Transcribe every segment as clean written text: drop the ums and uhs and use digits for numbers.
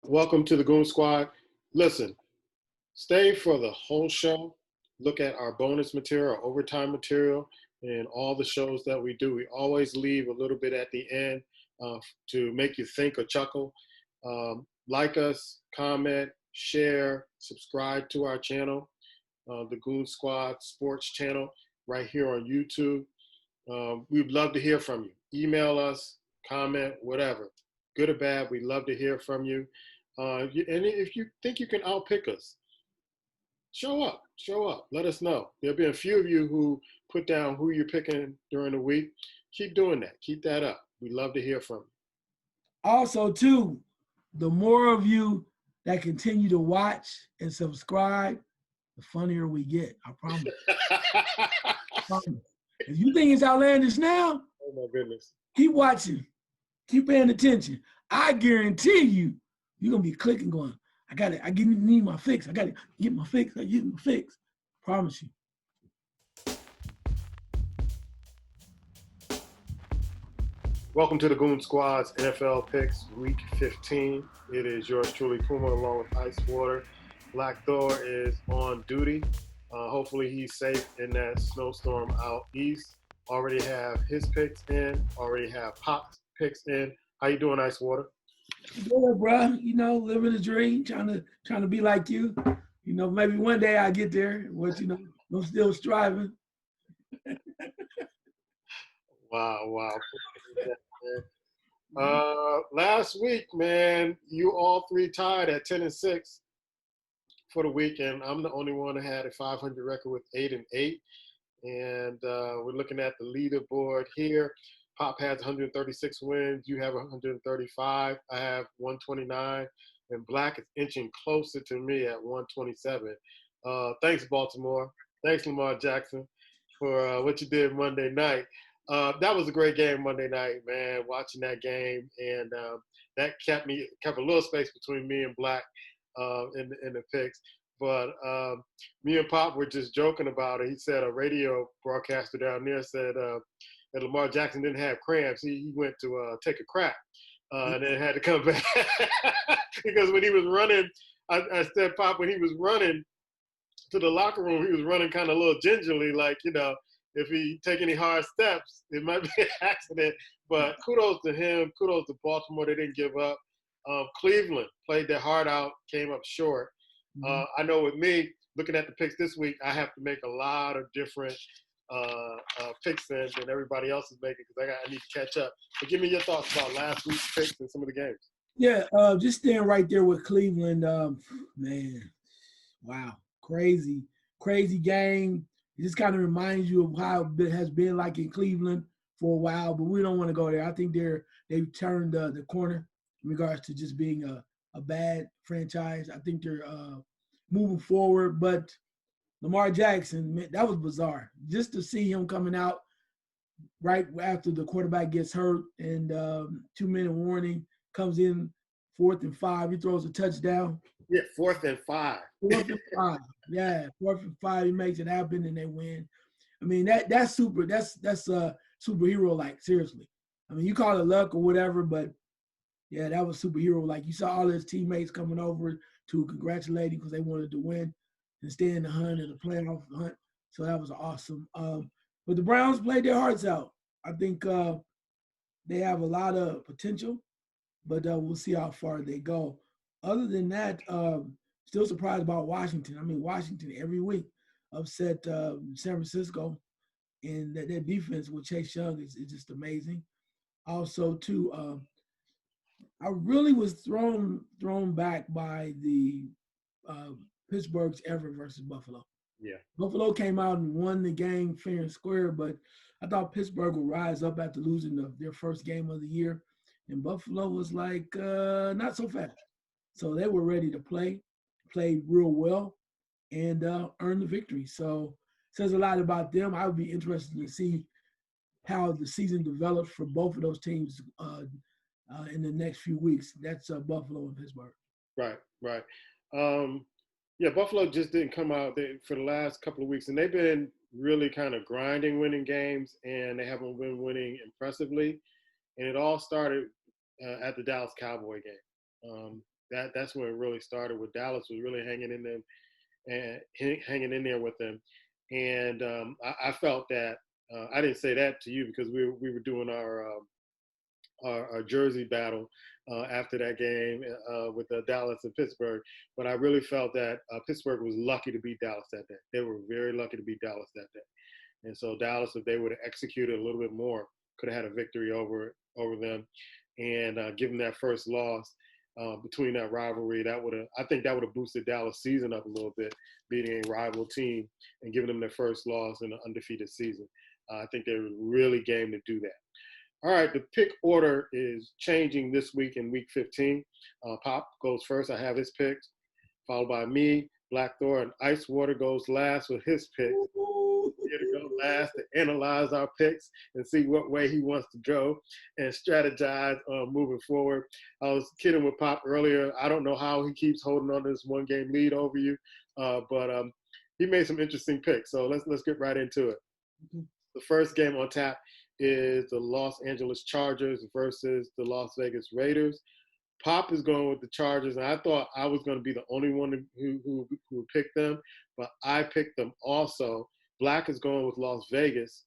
Welcome to the Goon Squad. Listen, stay for the whole show. Look at our bonus material, our overtime material, and all the shows that we do. We always leave a little bit at the end to make you think or chuckle. Like us, comment, share, subscribe to our channel, the Goon Squad Sports channel, right here on YouTube. We'd love to hear from you. Email us, comment, whatever. Good or bad, we'd love to hear from you. And if you think you can outpick us, show up. Let us know. There'll be a few of you who put down who you're picking during the week. Keep doing that. Keep that up. We'd love to hear from you. Also, too, the more of you that continue to watch and subscribe, the funnier we get. I promise. I promise. If you think it's outlandish now, oh my goodness, keep watching. Keep paying attention. I guarantee you, you're gonna be clicking, going, I need my fix. I gotta get my fix. I get my fix. Promise you. Welcome to the Goon Squad's NFL Picks Week 15. It is yours truly, Puma, along with Ice Water. Black Thor is on duty. Hopefully he's safe in that snowstorm out east. Already have his picks in. Already have Pop's picks in. How you doing, Ice Water? Good, bro. You know, living the dream, trying to be like you. You know, maybe one day I get there. But I'm still striving. Wow. Last week, man, you all three tied at 10-6 for the weekend. I'm the only one that had a 500 record with 8-8. And we're looking at the leaderboard here. Pop has 136 wins. You have 135. I have 129. And Black is inching closer to me at 127. Thanks, Baltimore. Thanks, Lamar Jackson, for what you did Monday night. That was a great game Monday night, man, watching that game. And that kept a little space between me and Black in the picks. But me and Pop were just joking about it. He said a radio broadcaster down there said that Lamar Jackson didn't have cramps. He went to take a crap and then had to come back. Because when he was running, I said, Pop, when he was running to the locker room, he was running kind of a little gingerly, like, if he take any hard steps, it might be an accident. But kudos to him. Kudos to Baltimore. They didn't give up. Cleveland played their heart out, came up short. I know with me, looking at the picks this week, I have to make a lot of different picks than everybody else is making because I need to catch up. But give me your thoughts about last week's picks and some of the games. Yeah, just staying right there with Cleveland, man, wow, crazy game. It just kind of reminds you of how it has been like in Cleveland for a while, but we don't want to go there. I think they've turned the corner in regards to just being a bad franchise. I think they're moving forward, but Lamar Jackson, man, that was bizarre. Just to see him coming out right after the quarterback gets hurt and 2-minute warning, comes in 4th and 5. He throws a touchdown. Yeah, 4th and 5. 4th and 5. Yeah, 4th and 5. He makes it happen and they win. I mean, that's super. That's superhero like, seriously. I mean, you call it luck or whatever, but yeah, that was superhero like. You saw all his teammates coming over to congratulate him because they wanted to win and stay in the hunt and the playoff hunt. So that was awesome. But the Browns played their hearts out. I think they have a lot of potential, but we'll see how far they go. Other than that, still surprised about Washington. I mean, Washington every week upset San Francisco, and that defense with Chase Young is just amazing. Also, too, I really was thrown back by the Pittsburgh's effort versus Buffalo. Yeah. Buffalo came out and won the game fair and square, but I thought Pittsburgh would rise up after losing their first game of the year. And Buffalo was like, not so fast. So they were ready to played real well, and earned the victory. So it says a lot about them. I would be interested to see how the season develops for both of those teams in the next few weeks. That's Buffalo and Pittsburgh. Right. Yeah, Buffalo just didn't come out for the last couple of weeks, and they've been really kind of grinding, winning games, and they haven't been winning impressively. And it all started at the Dallas Cowboy game. that's when it really started. With Dallas was really hanging in them and hanging in there with them, and I felt that I didn't say that to you because we were doing our jersey battle after that game with Dallas and Pittsburgh. But I really felt that Pittsburgh was lucky to beat Dallas that day. They were very lucky to beat Dallas that day. And so Dallas, if they would have executed a little bit more, could have had a victory over them, and given that first loss between that rivalry, I think that would have boosted Dallas' season up a little bit, beating a rival team and giving them their first loss in an undefeated season. I think they were really game to do that. All right, the pick order is changing this week in week 15. Pop goes first. I have his picks, followed by me, Black Thor, and Ice Water goes last with his picks. Here to go last to analyze our picks and see what way he wants to go and strategize moving forward. I was kidding with Pop earlier. I don't know how he keeps holding on to this one-game lead over you, but he made some interesting picks. So let's get right into it. The first game on tap is the Los Angeles Chargers versus the Las Vegas Raiders. Pop is going with the Chargers, and I thought I was going to be the only one who picked them, but I picked them also. Black is going with Las Vegas.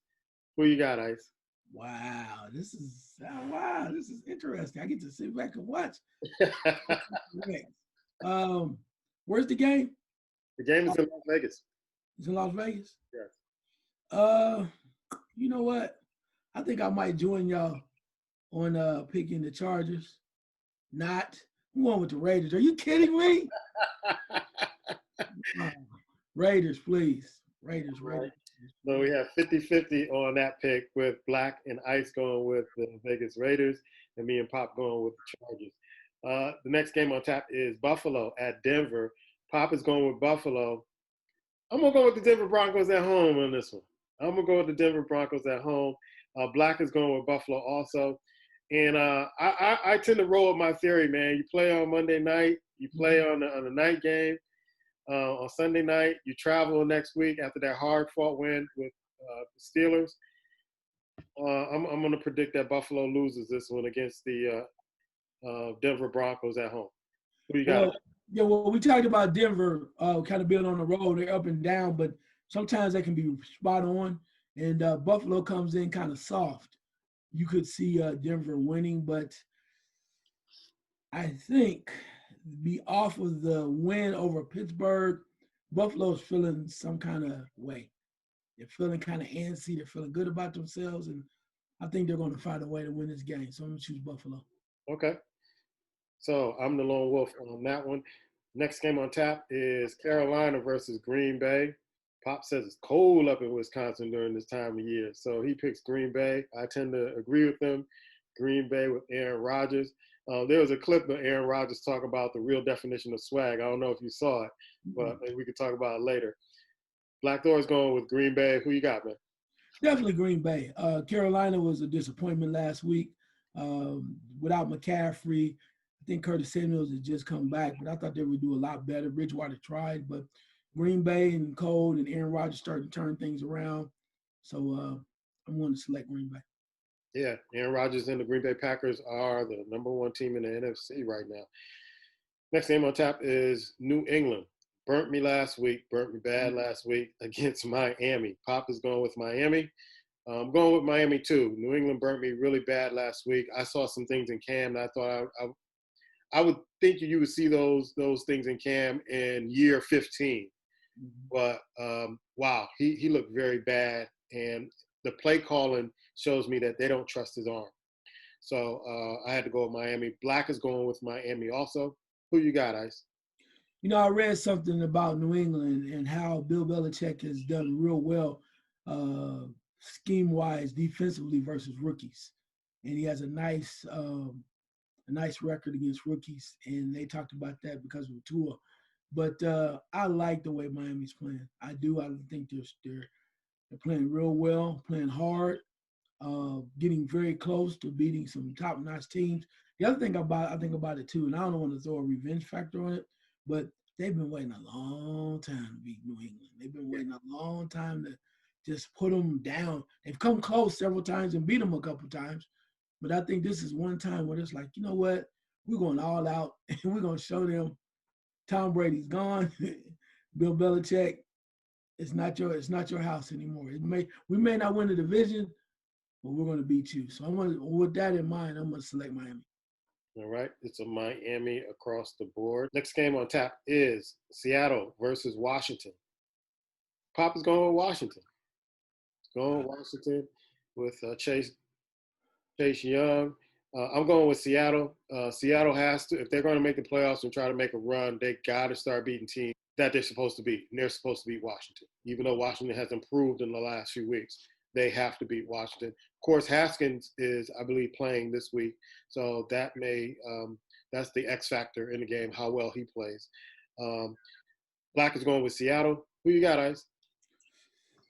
Who you got, Ice? Wow, this is interesting. I get to sit back and watch. Where's the game? The game is in Las Vegas. It's in Las Vegas? Yes. You know what? I think I might join y'all on picking the Chargers. Not. I'm going with the Raiders. Are you kidding me? Raiders, please. Raiders. So we have 50-50 on that pick, with Black and Ice going with the Vegas Raiders and me and Pop going with the Chargers. The next game on tap is Buffalo at Denver. Pop is going with Buffalo. I'm going to go with the Denver Broncos at home on this one. I'm going to go with the Denver Broncos at home. Black is going with Buffalo also. And I tend to roll with my theory, man. You play on Monday night. You play on the night game. On Sunday night, you travel next week after that hard-fought win with the Steelers. I'm going to predict that Buffalo loses this one against the Denver Broncos at home. Who you got? Well, we talked about Denver kind of being on the road. They're up and down, but sometimes they can be spot on. And Buffalo comes in kind of soft. You could see Denver winning, but I think be off of the win over Pittsburgh, Buffalo's feeling some kind of way. They're feeling kind of antsy. They're feeling good about themselves, and I think they're going to find a way to win this game. So I'm going to choose Buffalo. Okay. So I'm the lone wolf on that one. Next game on tap is Carolina versus Green Bay. Pop says it's cold up in Wisconsin during this time of year, so he picks Green Bay. I tend to agree with him. Green Bay with Aaron Rodgers. There was a clip of Aaron Rodgers talking about the real definition of swag. I don't know if you saw it, but maybe we could talk about it later. Black Thor is going with Green Bay. Who you got, man? Definitely Green Bay. Carolina was a disappointment last week. Without McCaffrey, I think Curtis Samuels has just come back, but I thought they would do a lot better. Bridgewater tried, but Green Bay and Cole and Aaron Rodgers starting to turn things around. So I'm going to select Green Bay. Yeah, Aaron Rodgers and the Green Bay Packers are the number one team in the NFC right now. Next game on tap is New England. Burnt me last week, burnt me bad last week against Miami. Pop is going with Miami. I'm going with Miami too. New England burnt me really bad last week. I saw some things in Cam that I thought I would think you would see those things in Cam in year 15. But wow, he looked very bad, and the play calling shows me that they don't trust his arm. So I had to go with Miami. Black is going with Miami also. Who you got, Ice? You know, I read something about New England and how Bill Belichick has done real well scheme-wise defensively versus rookies. And he has a nice record against rookies, and they talked about that because of Tua. But I like the way Miami's playing. I do. I think they're playing real well, playing hard, getting very close to beating some top-notch teams. The other thing I think about it too, and I don't want to throw a revenge factor on it, but they've been waiting a long time to beat New England. They've been waiting a long time to just put them down. They've come close several times and beat them a couple times, but I think this is one time where it's like, you know what? we're going all out, and we're going to show them Tom Brady's gone. Bill Belichick, it's not your house anymore. We may not win the division, but we're going to beat you. So with that in mind, I'm going to select Miami. All right, it's a Miami across the board. Next game on tap is Seattle versus Washington. Pop is going with Washington. Going with Washington with Chase Young. I'm going with Seattle. Seattle has to, if they're going to make the playoffs and try to make a run, they got to start beating teams that they're supposed to beat. And they're supposed to beat Washington. Even though Washington has improved in the last few weeks, they have to beat Washington. Of course, Haskins is, I believe, playing this week. So that that's the X factor in the game, how well he plays. Black is going with Seattle. Who you got, Ice?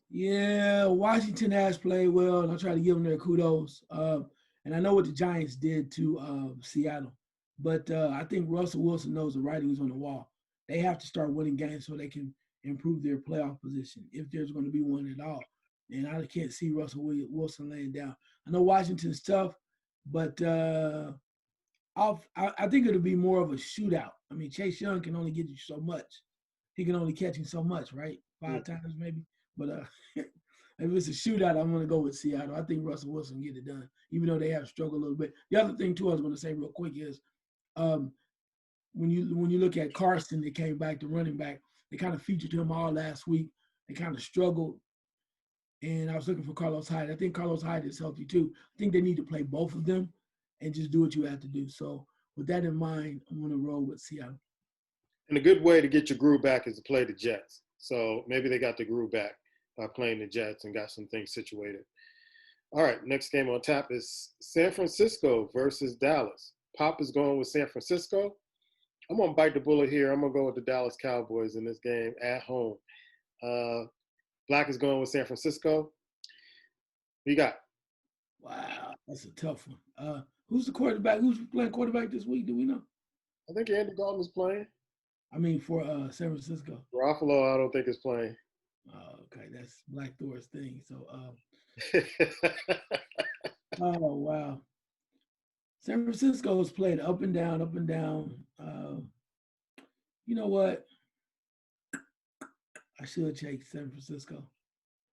Yeah, Washington has played well, and I'll try to give them their kudos. And I know what the Giants did to Seattle, but I think Russell Wilson knows the writing's on the wall. They have to start winning games so they can improve their playoff position, if there's going to be one at all. And I can't see Russell Wilson laying down. I know Washington's tough, but I think it'll be more of a shootout. I mean, Chase Young can only get you so much. He can only catch you so much, right? Five times maybe. But if it's a shootout, I'm going to go with Seattle. I think Russell Wilson get it done, even though they have struggled a little bit. The other thing, too, I was going to say real quick is when you look at Carson, that came back to running back, they kind of featured him all last week. They kind of struggled. And I was looking for Carlos Hyde. I think Carlos Hyde is healthy, too. I think they need to play both of them and just do what you have to do. So with that in mind, I'm going to roll with Seattle. And a good way to get your groove back is to play the Jets. So maybe they got the groove back by playing the Jets and got some things situated. All right, next game on tap is San Francisco versus Dallas. Pop is going with San Francisco. I'm going to bite the bullet here. I'm going to go with the Dallas Cowboys in this game at home. Black is going with San Francisco. Who you got? Wow, that's a tough one. Who's the quarterback? Who's playing quarterback this week? Do we know? I think Andy Dalton is playing. I mean, for San Francisco. Ruffalo, I don't think is playing. Okay, that's Black Thor's thing. So, oh wow, San Francisco has played up and down, up and down. You know what? I should take San Francisco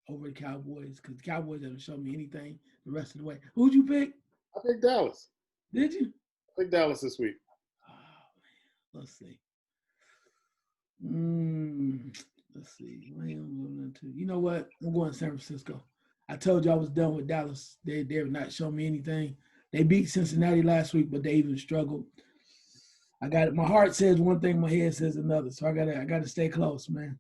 over the Cowboys because the Cowboys haven't shown me anything the rest of the way. Who'd you pick? I picked Dallas. Did you? I picked Dallas this week. Oh man, let's see. Let's see. You know what? I'm going to San Francisco. I told you I was done with Dallas. They're not showing me anything. They beat Cincinnati last week, but they even struggled. I got it. My heart says one thing, my head says another. So I gotta stay close, man.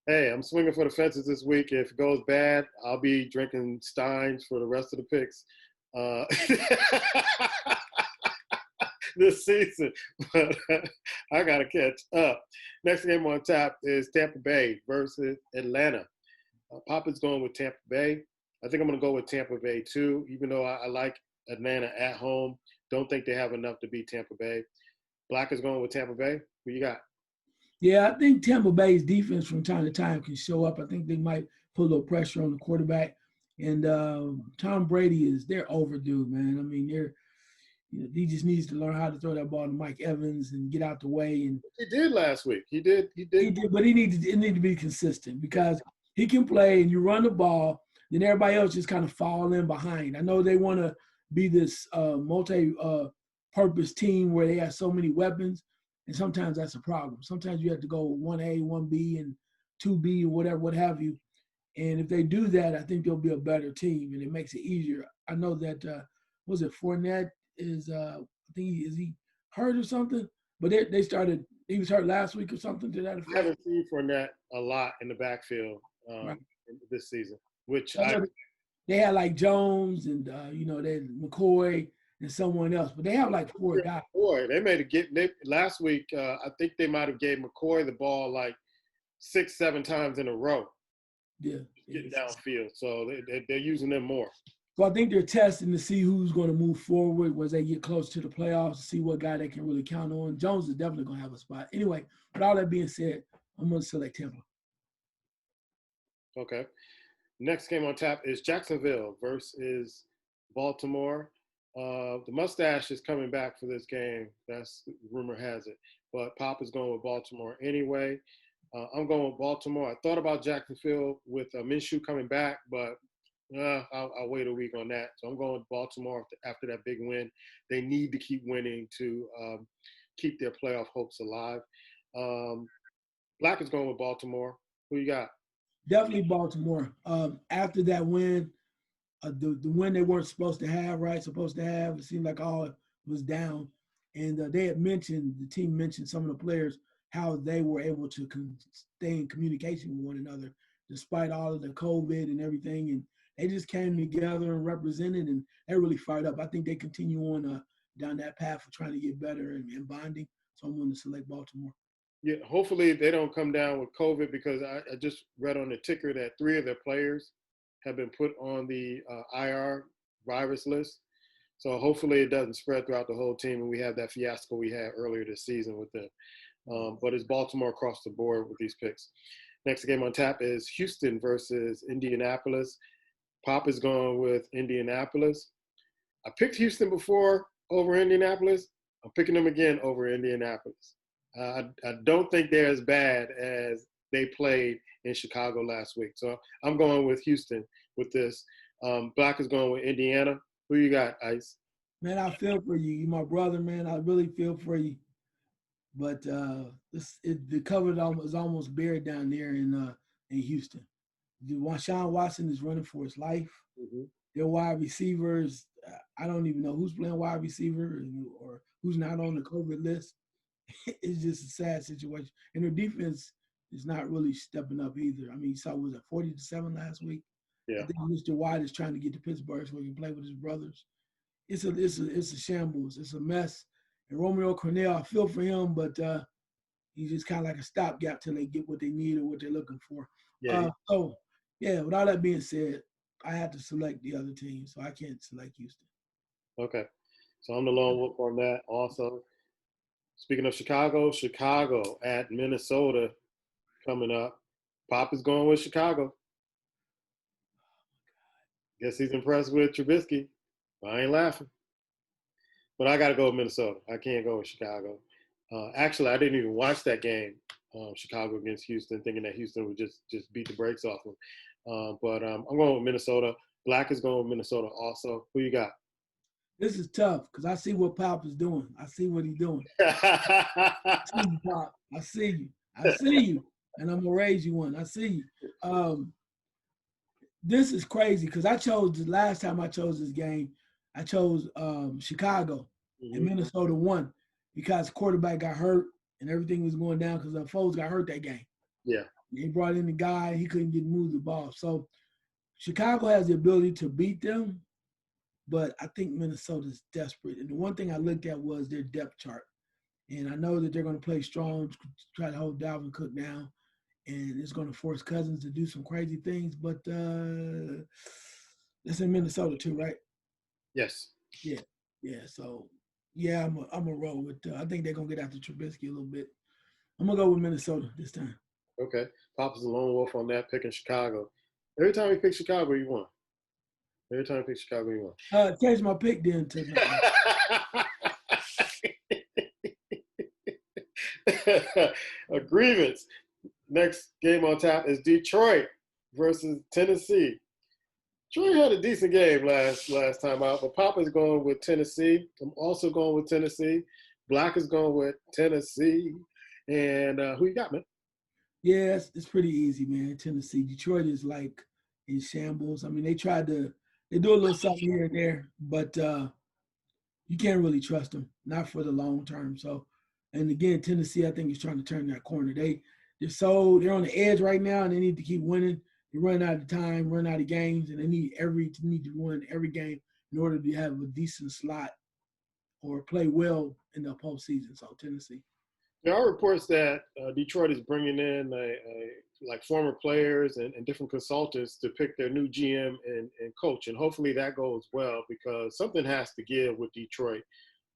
Hey, I'm swinging for the fences this week. If it goes bad, I'll be drinking Steins for the rest of the picks this season. But I got to catch up. Next game on tap is Tampa Bay versus Atlanta. Papa's going with Tampa Bay. I think I'm going to go with Tampa Bay too, even though I like Atlanta at home. Don't think they have enough to beat Tampa Bay. Black is going with Tampa Bay. Who you got? Yeah, I think Tampa Bay's defense from time to time can show up. I think they might put a little pressure on the quarterback. And Tom Brady they're overdue, man. I mean, he just needs to learn how to throw that ball to Mike Evans and get out the way. And he did last week. He did, but it needs to be consistent because he can play and you run the ball, then everybody else just kind of fall in behind. I know they want to be this multi-purpose team where they have so many weapons. And sometimes that's a problem. Sometimes you have to go 1A, 1B, and 2B, or whatever, what have you. And if they do that, I think they'll be a better team, and it makes it easier. I know that, was it Fournette is, I think is he hurt or something? But they started, he was hurt last week or something to that effect. I haven't seen Fournette a lot in the backfield this season, which they had like Jones and, they had McCoy and someone else, but they have like four guys. Boy, they made last week. I think they might have gave McCoy the ball like 6-7 times in a row. Yeah, getting downfield, so they're using them more. So I think they're testing to see who's going to move forward as they get close to the playoffs, to see what guy they can really count on. Jones is definitely going to have a spot. Anyway, with all that being said, I'm going to select Tampa. Okay. Next game on tap is Jacksonville versus Baltimore. The mustache is coming back for this game. That's rumor has it. But Pop is going with Baltimore anyway. I'm going with Baltimore. I thought about Jacksonville with Minshew coming back, but I'll wait a week on that. So I'm going with Baltimore after that big win. They need to keep winning to keep their playoff hopes alive. Black is going with Baltimore. Who you got? Definitely Baltimore. After that win, the win they weren't supposed to have, right? Supposed to have. It seemed like all was down, and they had mentioned the team mentioned some of the players how they were able to stay in communication with one another despite all of the COVID and everything, and they just came together and represented, and they really fired up. I think they continue on down that path of trying to get better and bonding. So I'm going to select Baltimore. Yeah, hopefully they don't come down with COVID because I just read on the ticker that 3 of their players have been put on the IR virus list. So hopefully it doesn't spread throughout the whole team and we have that fiasco we had earlier this season with them. But it's Baltimore across the board with these picks. Next game on tap is Houston versus Indianapolis. Pop is going with Indianapolis. I picked Houston before over Indianapolis. I'm picking them again over Indianapolis. I don't think they're as bad as they played in Chicago last week. So I'm going with Houston with this. Black is going with Indiana. Who you got, Ice? Man, I feel for you. You're my brother, man. I really feel for you. But the cover is almost buried down there in Houston. Sean Watson is running for his life. Mm-hmm. Their wide receivers, I don't even know who's playing wide receiver or who's not on the COVID list. It's just a sad situation. And their defense is not really stepping up either. I mean, you saw, was it 40-7 last week? Yeah. I think Mr. White is trying to get to Pittsburgh so he can play with his brothers. It's a shambles. It's a mess. And Romeo Cornell, I feel for him, but he's just kind of like a stopgap till they get what they need or what they're looking for. Yeah. So, with all that being said, I had to select the other team, so I can't select Houston. Okay. So I'm the lone wolf on that also. Speaking of Chicago at Minnesota coming up. Pop is going with Chicago. Guess he's impressed with Trubisky. I ain't laughing. But I got to go with Minnesota. I can't go with Chicago. Actually, I didn't even watch that game, Chicago against Houston, thinking that Houston would just beat the brakes off them. But I'm going with Minnesota. Black is going with Minnesota also. Who you got? This is tough because I see what Pop is doing. I see what he's doing. I see you, Pop. I see you. I see you. And I'm going to raise you one. I see you. This is crazy because I chose the last time I chose this game, I chose Chicago and Minnesota won because quarterback got hurt and everything was going down because the Foles got hurt that game. Yeah. They brought in the guy, he couldn't get moved the ball. So Chicago has the ability to beat them, but I think Minnesota's desperate. And the one thing I looked at was their depth chart. And I know that they're going to play strong, try to hold Dalvin Cook down, and it's going to force Cousins to do some crazy things. But that's in Minnesota too, right? Yes. Yeah. So, yeah, I'm a roll with. I think they're going to get after Trubisky a little bit. I'm going to go with Minnesota this time. Okay. Pop is a lone wolf on that, picking Chicago. Every time he picks Chicago, you won. Every time he picks Chicago, you won. Change my pick then to a grievance. Next game on tap is Detroit versus Tennessee. Detroit had a decent game last time out, but Papa's going with Tennessee. I'm also going with Tennessee. Black is going with Tennessee. And who you got, man? Yeah, it's pretty easy, man. Tennessee. Detroit is like in shambles. I mean, they do a little something here and there, but you can't really trust them, not for the long term. So, and again, Tennessee, I think is trying to turn that corner. They're on the edge right now, and they need to keep winning. They run out of time, run out of games, and they need to win every game in order to have a decent slot or play well in the postseason. So, Tennessee. There are reports that Detroit is bringing in like former players and different consultants to pick their new GM and coach, and hopefully that goes well because something has to give with Detroit.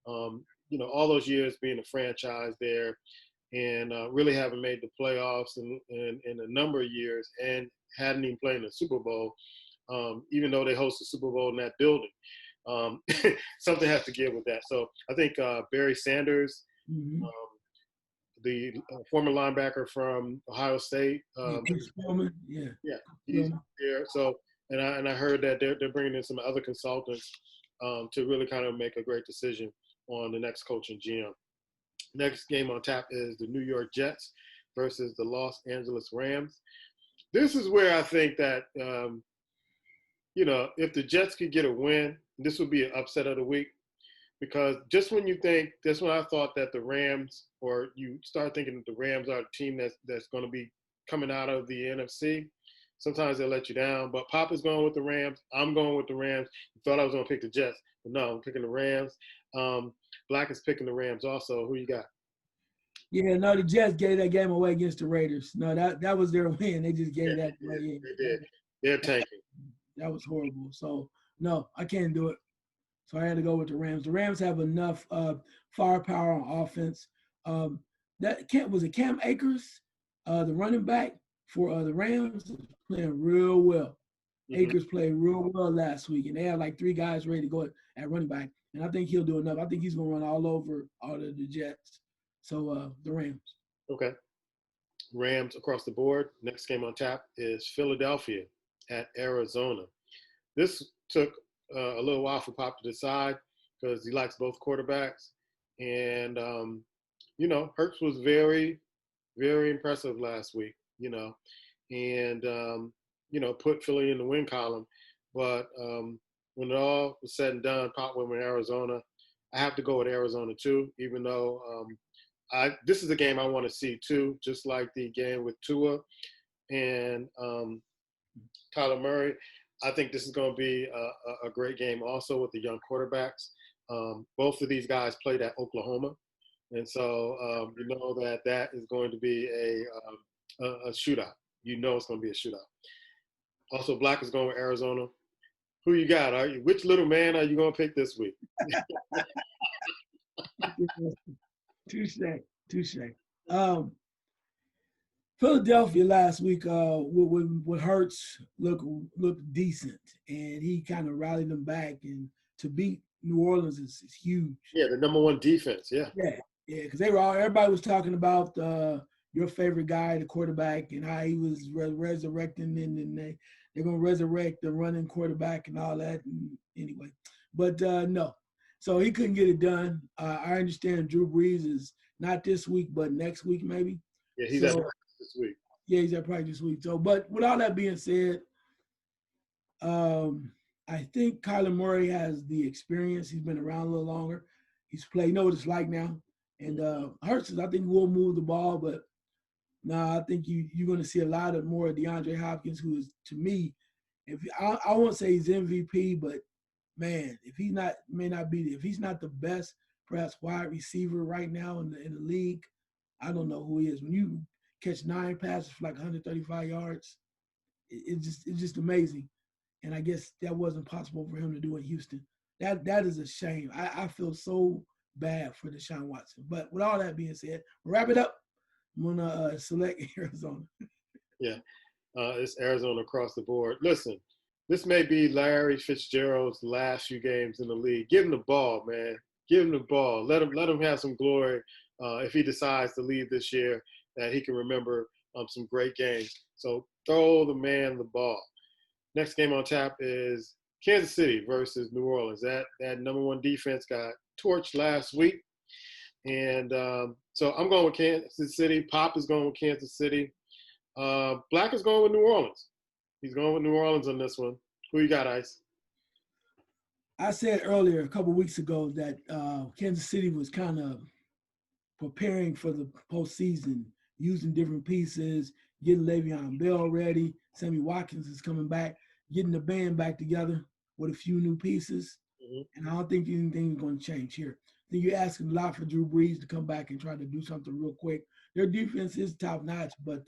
All those years being a franchise there, and really haven't made the playoffs in a number of years, and hadn't even played in the Super Bowl, even though they host the Super Bowl in that building. something has to give with that. So I think Barry Sanders, Mm-hmm. the former linebacker from Ohio State, Yeah, Chris Foreman. Yeah. yeah, he's there. So and I heard that they're bringing in some other consultants to really kind of make a great decision on the next coach and GM. Next game on tap is the New York Jets versus the Los Angeles Rams. This is where I think that if the Jets could get a win, this would be an upset of the week. Because just when you think, that's when I thought that the Rams, or you start thinking that the Rams are a team that's going to be coming out of the NFC, sometimes they let you down. But Papa's going with the Rams. I'm going with the Rams. You thought I was going to pick the Jets, but no, I'm picking the Rams. Black is picking the Rams also. Who you got? Yeah, no, the Jets gave that game away against the Raiders. No, that was their win. They just gave that away. They did. They're tanking. That was horrible. So, no, I can't do it. So I had to go with the Rams. The Rams have enough firepower on offense. Was it Cam Akers, the running back for the Rams, playing real well. Mm-hmm. Akers played real well last week, and they had like 3 guys ready to go at running back. And I think he'll do enough. I think he's going to run all over all of the Jets. So the Rams. Okay. Rams across the board. Next game on tap is Philadelphia at Arizona. This took a little while for Pop to decide because he likes both quarterbacks. And, Hurts was very, very impressive last week, and, put Philly in the win column. But when it all was said and done, Pop went with Arizona. I have to go with Arizona too, even though this is a game I want to see too, just like the game with Tua and Kyler Murray. I think this is going to be a great game also with the young quarterbacks. Both of these guys played at Oklahoma. And so that is going to be a shootout. It's going to be a shootout. Also, Black is going with Arizona. Who you got? Which little man are you going to pick this week? Touche. Philadelphia last week with Hurts looked decent, and he kind of rallied them back. And to beat New Orleans is huge. Yeah, the number 1 defense. Yeah, because everybody was talking about your favorite guy, the quarterback, and how he was resurrecting, and then they're gonna resurrect the running quarterback and all that. And anyway, but no, so he couldn't get it done. I understand Drew Brees is not this week, but next week maybe. Yeah, he's at practice this week. Yeah, he's at practice this week. So, but with all that being said, I think Kyler Murray has the experience. He's been around a little longer. He's played, you know what it's like now. And Hurts, I think, will move the ball, but I think you're going to see a lot of more of DeAndre Hopkins, who is, to me, I won't say he's MVP, but man, if he's not the best, perhaps wide receiver right now in the league, I don't know who he is. When you catch 9 passes for like 135 yards, it's just amazing. And I guess that wasn't possible for him to do in Houston. That is a shame. I feel so bad for Deshaun Watson. But with all that being said, we'll wrap it up. I'm gonna select Arizona. Yeah, it's Arizona across the board. Listen, this may be Larry Fitzgerald's last few games in the league. Give him the ball, man. Give him the ball. Let him have some glory. If he decides to leave this year, that he can remember some great games. So throw the man the ball. Next game on tap is Kansas City versus New Orleans. That number 1 defense got torched last week. And so I'm going with Kansas City. Pop is going with Kansas City. Black is going with New Orleans. He's going with New Orleans on this one. Who you got, Ice? I said earlier, a couple of weeks ago, that Kansas City was kind of preparing for the postseason, using different pieces, getting Le'Veon Bell ready. Sammy Watkins is coming back, getting the band back together with a few new pieces. Mm-hmm. And I don't think anything's going to change here. I think you're asking a lot for Drew Brees to come back and try to do something real quick. Their defense is top notch, but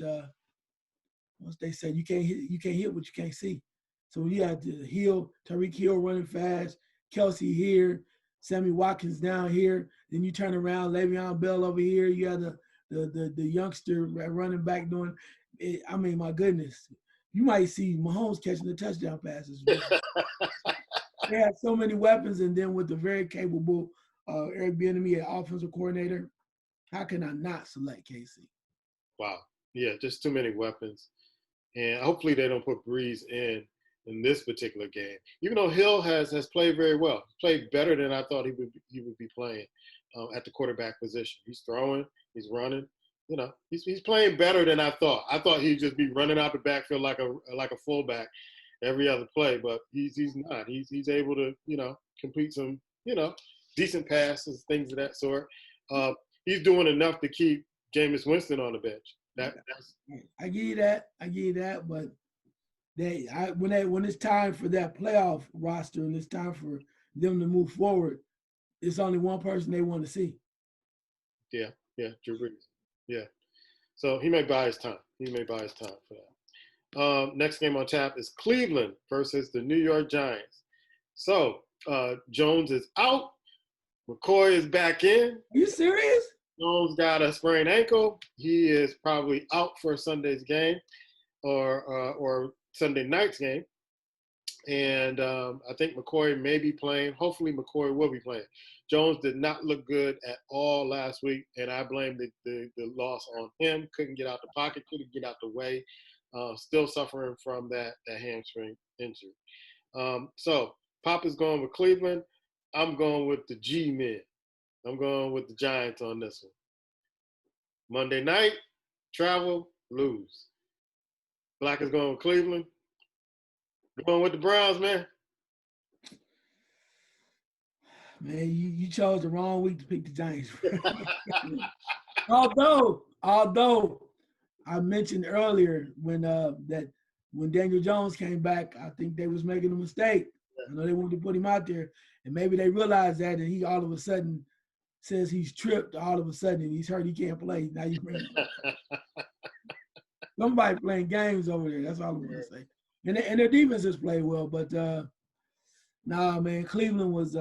once they say you can't hit what you can't see. So you have to Tyreek Hill running fast, Kelsey here, Sammy Watkins down here. Then you turn around, Le'Veon Bell over here. You have the youngster running back doing it. I mean, my goodness. You might see Mahomes catching the touchdown passes. they have so many weapons, and then with the very capable Eric Bieniemy, an offensive coordinator, how can I not select KC? Wow. Yeah, just too many weapons. And hopefully they don't put Breeze in this particular game. Even though Hill has played very well, played better than I thought he would be playing at the quarterback position. He's throwing, he's running. You know, he's playing better than I thought. I thought he'd just be running out the backfield like a fullback every other play, but he's not. He's able to complete some decent passes, things of that sort. He's doing enough to keep Jameis Winston on the bench. That's I give you that. I give you that. But when it's time for that playoff roster and it's time for them to move forward, it's only one person they want to see. yeah, Drew Brees. Yeah. So he may buy his time. He may buy his time for that. Next game on tap is Cleveland versus the New York Giants. So Jones is out. McCoy is back in. Are you serious? Jones got a sprained ankle. He is probably out for Sunday's game or Sunday night's game. And I think McCoy may be playing. Hopefully McCoy will be playing. Jones did not look good at all last week, and I blame the loss on him. Couldn't get out the pocket, couldn't get out the way. Still suffering from that hamstring injury. So Pop is going with Cleveland. I'm going with the G-men. I'm going with the Giants on this one. Monday night, travel, lose. Black is going with Cleveland. Going with the Browns, man. Man, you chose the wrong week to pick the Giants. although I mentioned earlier when Daniel Jones came back, I think they was making a mistake. I know they wanted to put him out there, and maybe they realized that, and he all of a sudden says he's tripped. All of a sudden, and he's hurt. He can't play. Now you bring somebody playing games over there. That's all I'm gonna say. And their defense has played well, but nah, man, Cleveland was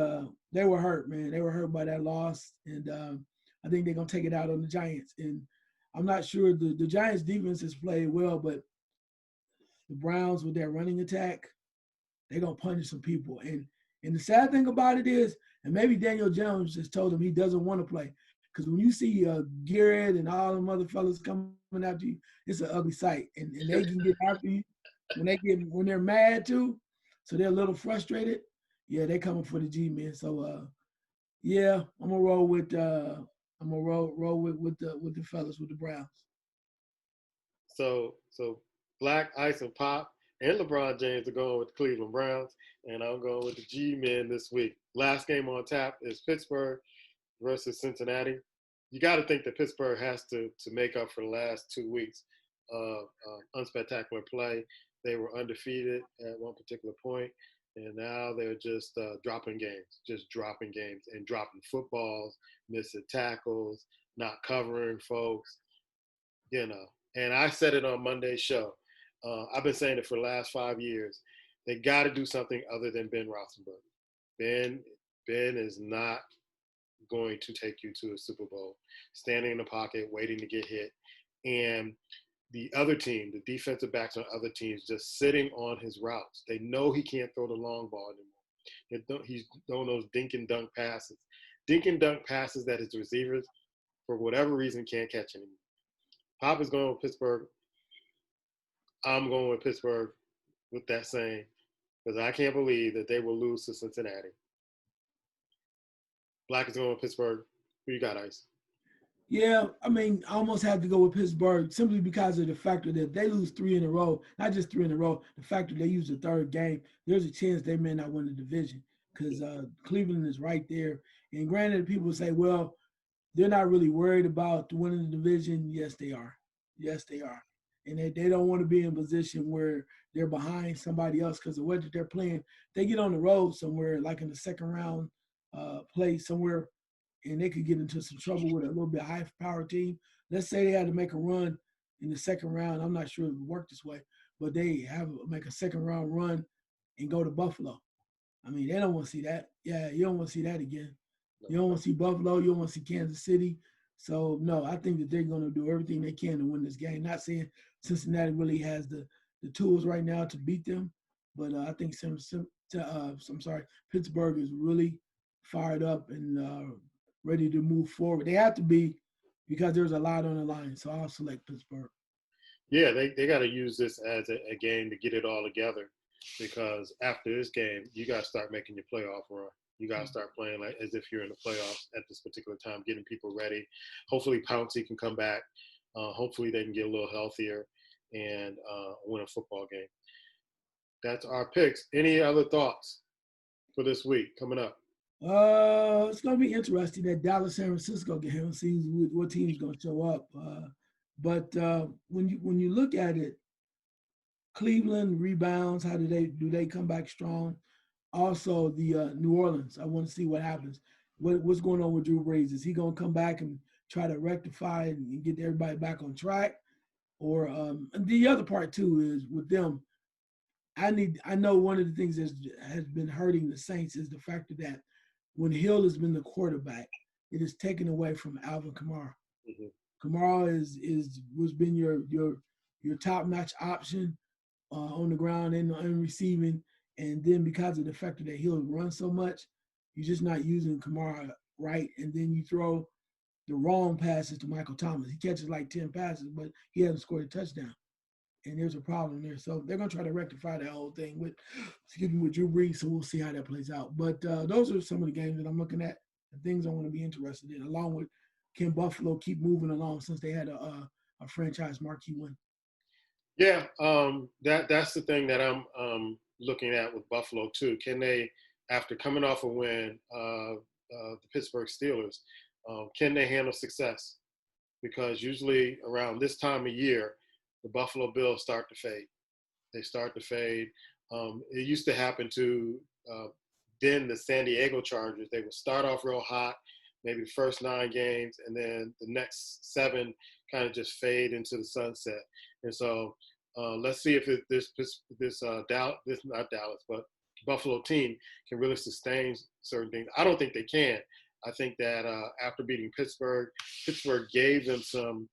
they were hurt, man. They were hurt by that loss, and I think they're gonna take it out on the Giants. And I'm not sure the Giants defense has played well, but the Browns with their running attack, they're gonna punish some people. And the sad thing about it is, and maybe Daniel Jones just told him he doesn't want to play. Because when you see Garrett and all them other fellas coming after you, it's an ugly sight. And they can get after you when they're mad too. So they're a little frustrated. Yeah, they coming for the G-men. So yeah, I'm gonna roll with the fellas with the Browns. So Black, Ice, and Pop and LeBron James are going with the Cleveland Browns, and I'm going with the G-men this week. Last game on tap is Pittsburgh versus Cincinnati. You got to think that Pittsburgh has to make up for the last 2 weeks of unspectacular play. They were undefeated at one particular point, and now they're just dropping games and dropping footballs, missing tackles, not covering folks, And I said it on Monday's show. I've been saying it for the last 5 years. They got to do something other than Ben Roethlisberger. Ben is not going to take you to a Super Bowl, standing in the pocket, waiting to get hit. And the other team, the defensive backs on other teams, just sitting on his routes. They know he can't throw the long ball anymore. He's throwing those dink and dunk passes. Dink and dunk passes that his receivers, for whatever reason, can't catch anymore. Pop is going with Pittsburgh. I'm going with Pittsburgh with that same, because I can't believe that they will lose to Cincinnati. Black is going with Pittsburgh. Who you got, Ice? Yeah, I mean, I almost had to go with Pittsburgh simply because of the factor that they lose 3 in a row, not just 3 in a row, the factor they use the third game, there's a chance they may not win the division because Cleveland is right there. And granted, people say, well, they're not really worried about winning the division. Yes, they are. Yes, they are. And they don't want to be in a position where they're behind somebody else because of what they're playing. They get on the road somewhere, like in the second round, play somewhere, and they could get into some trouble with a little bit high power team. Let's say they had to make a run in the second round. I'm not sure it would work this way, but they make a second round run and go to Buffalo. I mean, they don't want to see that. Yeah, you don't want to see that again. You don't want to see Buffalo. You don't want to see Kansas City. So, no, I think that they're going to do everything they can to win this game. Not saying Cincinnati really has the tools right now to beat them, But I think I'm sorry, Pittsburgh is really fired up and ready to move forward. They have to be because there's a lot on the line. So I'll select Pittsburgh. Yeah, they got to use this as a game to get it all together, because after this game, you got to start making your playoff run. You got to start playing like as if you're in the playoffs at this particular time, getting people ready. Hopefully, Pouncey can come back. Hopefully, they can get a little healthier and win a football game. That's our picks. Any other thoughts for this week coming up? It's gonna be interesting that Dallas San Francisco game. See what team's gonna show up. But when you look at it, Cleveland rebounds. How do they come back strong? Also, the New Orleans. I want to see what happens. What's going on with Drew Brees? Is he going to come back and try to rectify and get everybody back on track? Or and the other part too is with them. I know one of the things that has been hurting the Saints is the fact that when Hill has been the quarterback, it is taken away from Alvin Kamara. Mm-hmm. Kamara is was been your top notch option on the ground and receiving. And then because of the fact that he'll run so much, you're just not using Kamara right. And then you throw the wrong passes to Michael Thomas. He catches like 10 passes, but he hasn't scored a touchdown. And there's a problem there. So they're going to try to rectify that whole thing with Drew Brees. So we'll see how that plays out. But those are some of the games that I'm looking at, the things I want to be interested in, along with can Buffalo keep moving along since they had a franchise marquee win. Yeah, that's the thing that I'm looking at with Buffalo too. Can they, after coming off a win, the Pittsburgh Steelers, can they handle success? Because usually around this time of year, the Buffalo Bills start to fade. They start to fade. It used to happen to then the San Diego Chargers. They would start off real hot, maybe the first 9 games, and then the next 7 kind of just fade into the sunset. And so let's see if this not Dallas, but Buffalo team can really sustain certain things. I don't think they can. I think that after beating Pittsburgh gave them some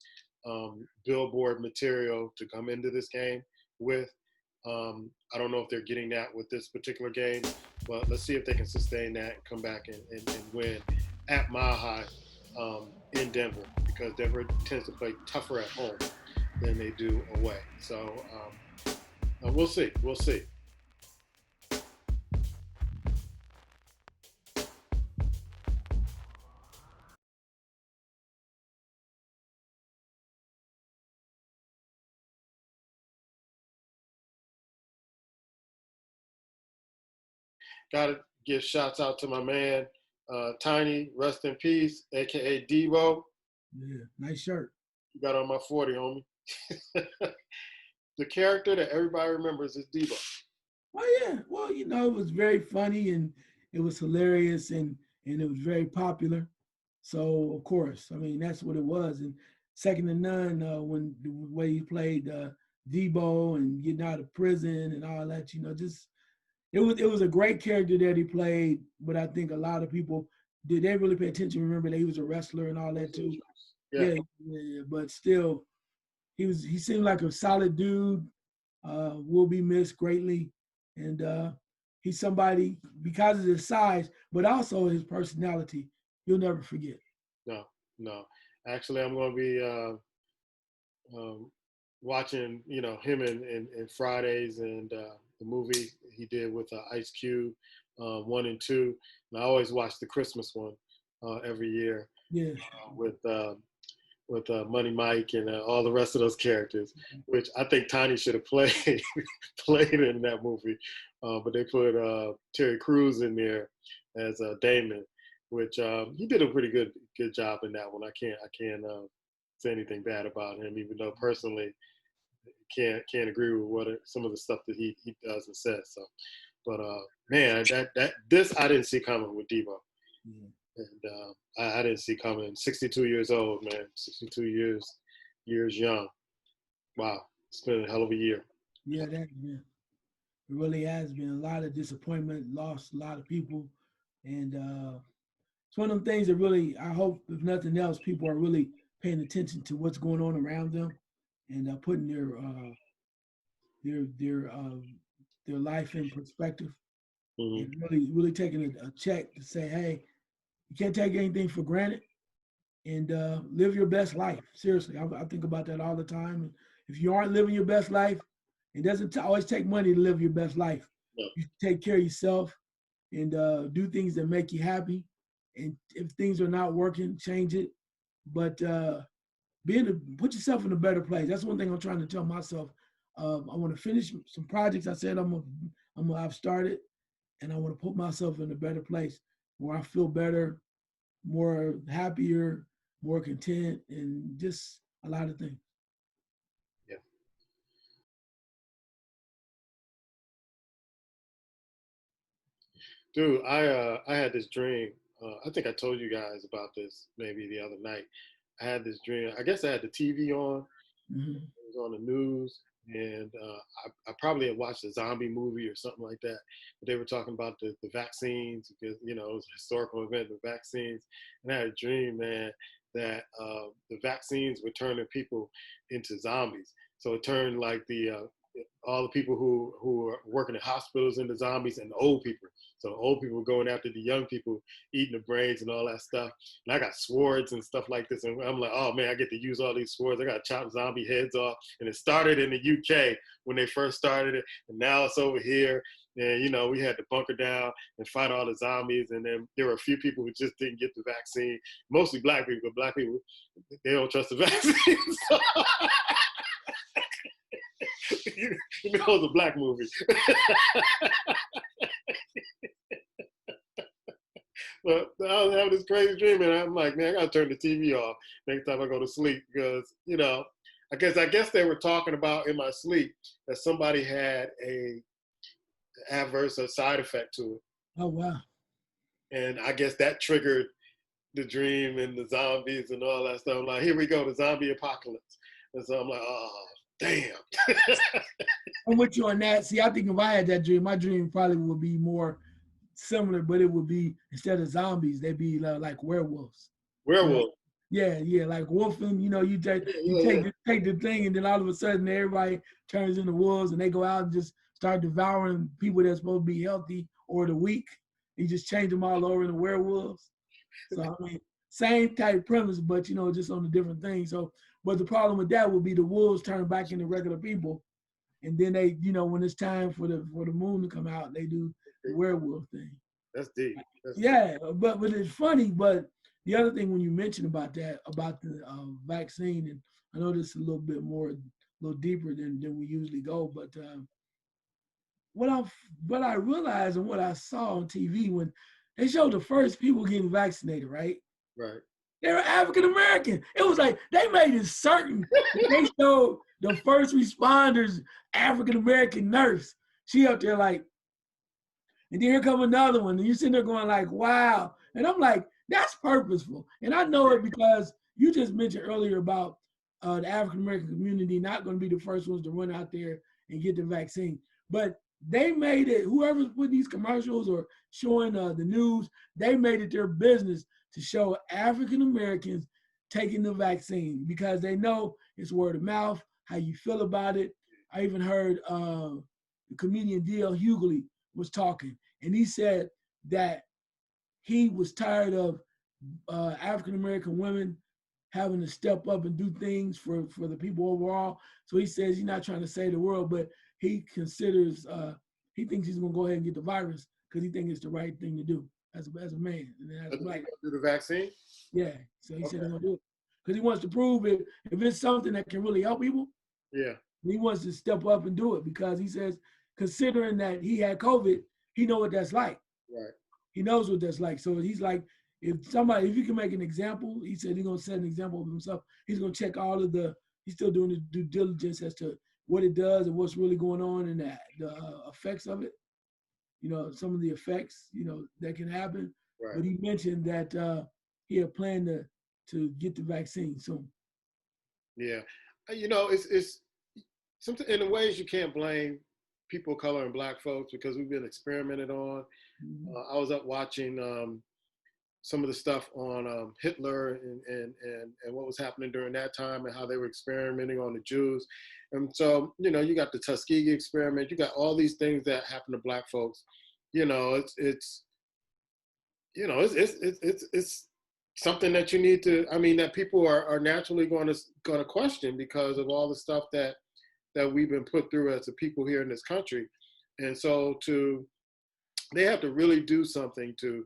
billboard material to come into this game with. I don't know if they're getting that with this particular game, but let's see if they can sustain that and come back and win at Mile High in Denver, because Denver tends to play tougher at home than they do away. So we'll see. We'll see. Got to give shouts out to my man, Tiny, rest in peace, aka Deebo. Yeah, nice shirt. You got on my 40, homie. The character that everybody remembers is Deebo. Oh yeah. Well, it was very funny and it was hilarious and it was very popular. So of course, I mean that's what it was. And second to none when the way he played Deebo and getting out of prison and all that, just it was a great character that he played. But I think a lot of people did they really pay attention. Remember that he was a wrestler and all that too. Yeah. Yeah. But still, he seemed like a solid dude. Will be missed greatly, and he's somebody because of his size, but also his personality. You'll never forget. No, no. Actually, I'm going to be watching, him in Fridays and the movie he did with Ice Cube, 1 and 2. And I always watch the Christmas one every year Yeah, with Money Mike and all the rest of those characters, which I think Tiny should have played played in that movie, but they put Terry Crews in there as Damon, which he did a pretty good job in that one. I can't say anything bad about him, even though personally can't agree with some of the stuff that he does and says. So, but man, that this I didn't see coming with Deebo. yeah, And I didn't see coming. 62 years old, man. 62 years young. Wow, it's been a hell of a year. yeah. It really has been a lot of disappointment, lost a lot of people, and it's one of them things that really I hope, if nothing else, people are really paying attention to what's going on around them and putting their their life in perspective Mm-hmm. and really taking a check to say, hey, you can't take anything for granted and live your best life. Seriously, I think about that all the time. And if you aren't living your best life, it doesn't always take money to live your best life. Yeah. You take care of yourself and do things that make you happy. And if things are not working, change it. But put yourself in a better place. That's one thing I'm trying to tell myself. I want to finish some projects I said I've started, and I want to put myself in a better place where I feel better, more happier, more content, and just a lot of things. Yeah. Dude, I had this dream. I think I told you guys about this maybe the other night. I had this dream. I guess I had the TV on. Mm-hmm. It was on the news, and I probably had watched a zombie movie or something like that. But they were talking about the vaccines because it was a historical event, the vaccines. And I had a dream, man, that the vaccines were turning people into zombies. So it turned like the all the people who are working in hospitals into zombies and the old people. So the old people were going after the young people, eating the brains and all that stuff. And I got swords and stuff like this. And I'm like, oh man, I get to use all these swords. I got to chop zombie heads off. And it started in the UK when they first started it. And now it's over here. And, we had to bunker down and fight all the zombies. And then there were a few people who just didn't get the vaccine, mostly black people. But black people, they don't trust the vaccine. So it was a black movie. But I was having this crazy dream, and I'm like, man, I gotta turn the TV off next time I go to sleep because, I guess they were talking about in my sleep that somebody had a adverse or side effect to it, Oh wow! and I guess that triggered the dream and the zombies and all that stuff. I'm like, here we go, the zombie apocalypse, and so I'm like, oh, damn. I'm with you on that. See, I think if I had that dream, my dream probably would be more similar, but it would be instead of zombies, they'd be like werewolves. Werewolf. Yeah, like wolfing. You take Yeah. take the thing, and then all of a sudden everybody turns into wolves, and they go out and just start devouring people that's supposed to be healthy or the weak. You just change them all over into werewolves. So I mean, same type premise, but just on a different thing. So, but the problem with that would be the wolves turn back into regular people, and then they, when it's time for the moon to come out, they do the werewolf thing. That's deep. That's Yeah, but it's funny. But the other thing when you mentioned about that about the vaccine, and I know this is a little bit more, a little deeper than we usually go, but what I realized and what I saw on TV when they showed the first people getting vaccinated, right? right. They were African American. It was like they made it certain that they showed the first responders African American nurse. She up there like, and then here come another one, and you sitting there going like, wow. And I'm like, that's purposeful. And I know it because you just mentioned earlier about the African American community not going to be the first ones to run out there and get the vaccine. But they made it, whoever's putting these commercials or showing the news, they made it their business to show African Americans taking the vaccine because they know it's word of mouth, how you feel about it. I even heard the comedian D.L. Hughley was talking, and he said that he was tired of African American women having to step up and do things for the people overall. So he says he's not trying to save the world, but he considers he thinks he's going to go ahead and get the virus because he thinks it's the right thing to do as a man and as black. Do the vaccine? Yeah, so he said he's going to do it because he wants to prove it. If it's something that can really help people, yeah, he wants to step up and do it because he says, considering that he had COVID, he know what that's like. right. He knows what that's like. So he's like, if you can make an example, he said he's gonna set an example of himself. He's gonna check all of he's still doing the due diligence as to what it does and what's really going on and the effects of it. Some of the effects, that can happen. Right. But he mentioned that he had planned to get the vaccine soon. Yeah. It's something in ways you can't blame people of color and black folks because we've been experimented on. Mm-hmm. I was up watching some of the stuff on Hitler and what was happening during that time and how they were experimenting on the Jews. And so, you got the Tuskegee experiment. You got all these things that happen to Black folks. It's it's something that you need to. I mean, that people are naturally going to question because of all the stuff that we've been put through as a people here in this country. And so they have to really do something to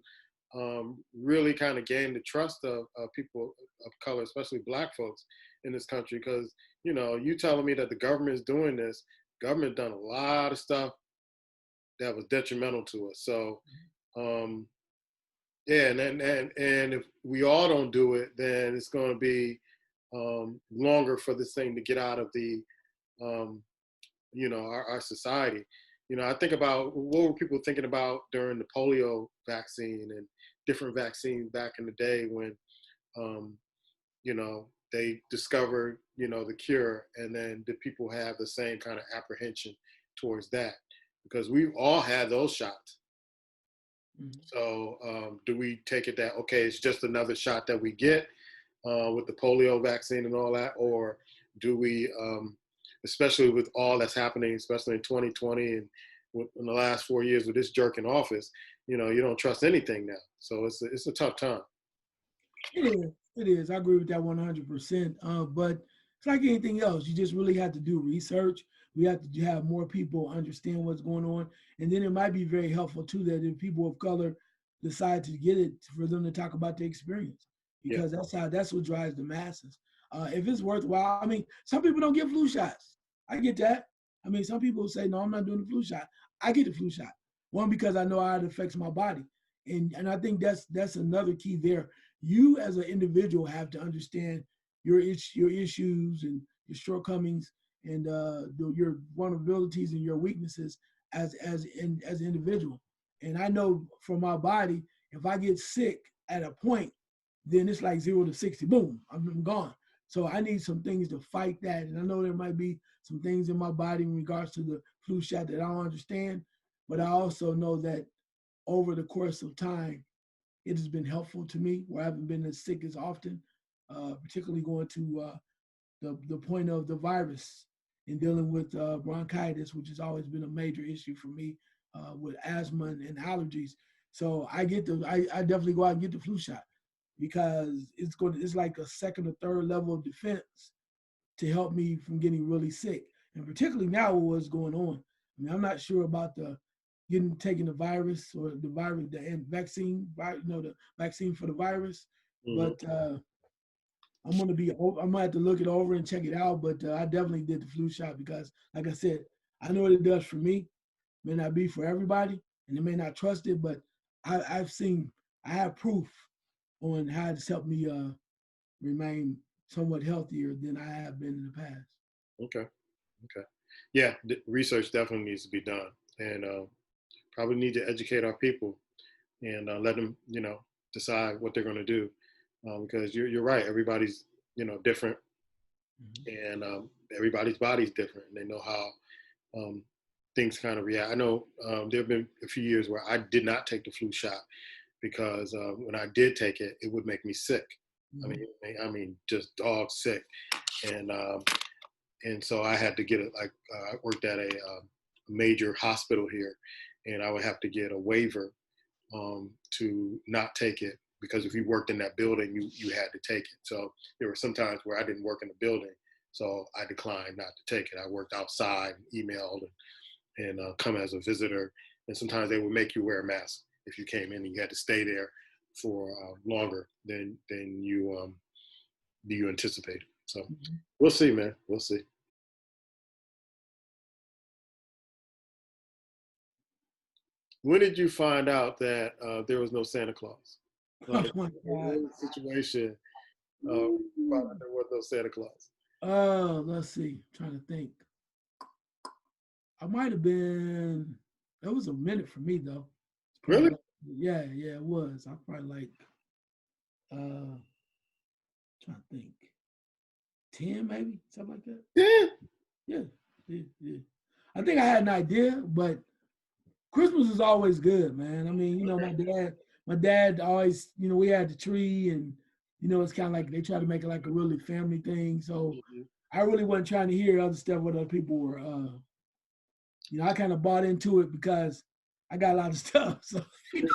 really kind of gain the trust of people of color, especially Black folks in this country. Because, you telling me that the government is doing this, government done a lot of stuff that was detrimental to us. So, yeah, and if we all don't do it, then it's going to be longer for this thing to get out of the, our society. I think about what were people thinking about during the polio vaccine and different vaccines back in the day when, they discovered, the cure, and then did people have the same kind of apprehension towards that? Because we've all had those shots. Mm-hmm. So do we take it that, okay, it's just another shot that we get with the polio vaccine and all that, or do we, especially with all that's happening, especially in 2020 and in the last 4 years with this jerk in office, you don't trust anything now. So it's a tough time. It is. I agree with that 100%. But it's like anything else. You just really have to do research. We have to have more people understand what's going on. And then it might be very helpful too that if people of color decide to get it, for them to talk about their experience, because that's what drives the masses. If it's worthwhile, I mean, some people don't get flu shots. I get that. I mean, some people say, no, I'm not doing the flu shot. I get the flu shot. One, because I know how it affects my body. And I think that's another key there. You as an individual have to understand your issues and your shortcomings and your vulnerabilities and your weaknesses as an individual. And I know for my body, if I get sick at a point, then it's like 0 to 60, boom, I'm gone. So I need some things to fight that. And I know there might be some things in my body in regards to the flu shot that I don't understand, but I also know that over the course of time, it has been helpful to me where I haven't been as sick as often, particularly going to the point of the virus and dealing with bronchitis, which has always been a major issue for me with asthma and allergies. So I definitely go out and get the flu shot because it's like a second or third level of defense to help me from getting really sick. And particularly now with what's going on. I mean, I'm not sure about taking the virus or the vaccine, the vaccine for the virus. Mm-hmm. But I'm gonna have to look it over and check it out. But I definitely did the flu shot because, like I said, I know what it does for me. It may not be for everybody, and they may not trust it, but I have proof on how it's helped me remain somewhat healthier than I have been in the past. Okay. Yeah, research definitely needs to be done, and probably need to educate our people and let them, decide what they're going to do, because you're right. Everybody's, different, mm-hmm. and everybody's body's different, and they know how things kind of react. I know there have been a few years where I did not take the flu shot because when I did take it, it would make me sick. Mm-hmm. I mean, just dog sick, and so I had to get it. Like I worked at a major hospital here, and I would have to get a waiver to not take it because if you worked in that building, you had to take it. So there were some times where I didn't work in the building, so I declined not to take it. I worked outside, emailed, and come as a visitor. And sometimes they would make you wear a mask if you came in and you had to stay there for longer than you anticipated. So we'll see, man. We'll see. When did you find out that there was no Santa Claus? Like, what was the situation? There was no Santa Claus. Let's see. I'm trying to think. I might have been. That was a minute for me though. Really? Yeah, it was. I probably like. Trying to think. 10 maybe something like that. Yeah. I think I had an idea, but Christmas is always good, man. I mean, my my dad always, we had the tree, and it's kind of like they try to make it like a really family thing. So I really wasn't trying to hear other stuff what other people were. I kind of bought into it because I got a lot of stuff. So you